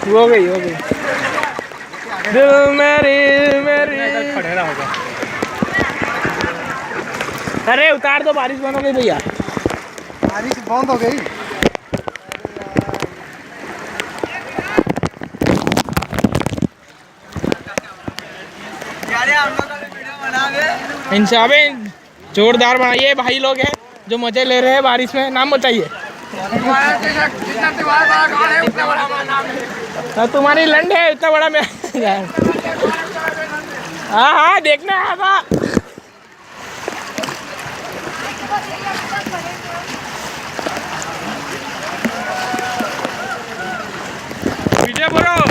हो गई दिल मेरी मेरी। खड़े रहा होगा। अरे उतार दो, बारिश बंद हो गई भैया। बारिश बंद हो गई। इंशाबे जोरदार बनाइए, भाई लोग हैं जो मजे ले रहे हैं बारिश में। नाम बताइए। तुम्हारी लंड है इतना बड़ा। मैं हाँ देखना है था। विजय बोलो।